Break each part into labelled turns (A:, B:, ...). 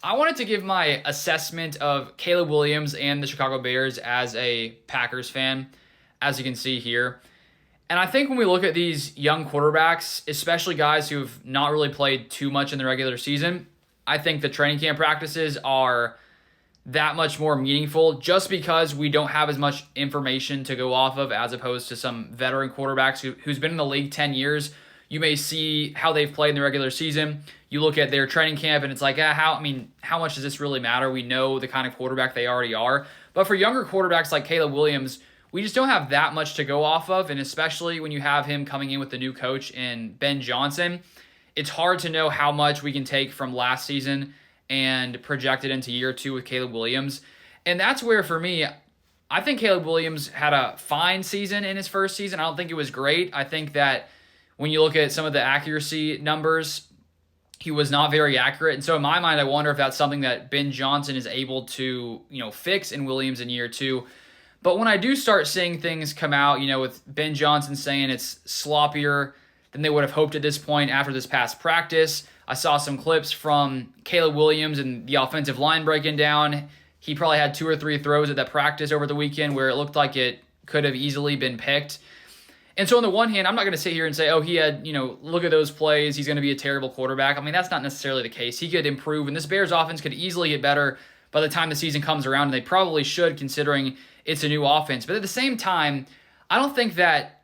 A: I wanted to give my assessment of Caleb Williams and the Chicago Bears as a Packers fan, as you can see here. And I think when we look at these young quarterbacks, especially guys who've not really played too much in the regular season, I think the training camp practices are that much more meaningful just because we don't have as much information to go off of as opposed to some veteran quarterbacks who's been in the league 10 years. You may see how they've played in the regular season. You look at their training camp and it's like, how much does this really matter? We know the kind of quarterback they already are. But for younger quarterbacks like Caleb Williams, we just don't have that much to go off of. And especially when you have him coming in with the new coach in Ben Johnson, it's hard to know how much we can take from last season and project it into year two with Caleb Williams. And that's where, for me, I think Caleb Williams had a fine season in his first season. I don't think it was great. I think that when you look at some of the accuracy numbers, he was not very accurate. And so in my mind, I wonder if that's something that Ben Johnson is able to, fix in Williams in year two. But when I do start seeing things come out, with Ben Johnson saying it's sloppier than they would have hoped at this point after this past practice, I saw some clips from Caleb Williams and the offensive line breaking down. He probably had 2 or 3 throws at that practice over the weekend where it looked like it could have easily been picked. And so on the one hand, I'm not going to sit here and say, he had, look at those plays, he's going to be a terrible quarterback. I mean, that's not necessarily the case. He could improve, and this Bears offense could easily get better by the time the season comes around, and they probably should considering it's a new offense. But at the same time, I don't think that,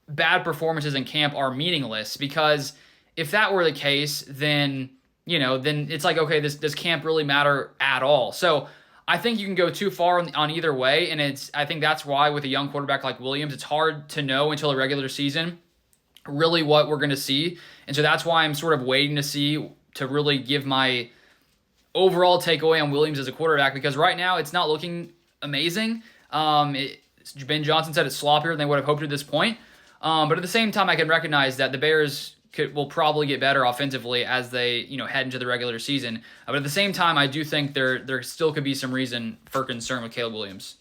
A: bad performances in camp are meaningless, because if that were the case, then it's like, okay, does camp really matter at all? So I think you can go too far on either way, and I think that's why with a young quarterback like Williams, it's hard to know until the regular season really what we're going to see. And so that's why I'm sort of waiting to really give my overall takeaway on Williams as a quarterback, because right now it's not looking amazing. Ben Johnson said it's sloppier than they would have hoped at this point. But at the same time, I can recognize that the Bears will probably get better offensively as they head into the regular season. But at the same time, I do think there still could be some reason for concern with Caleb Williams.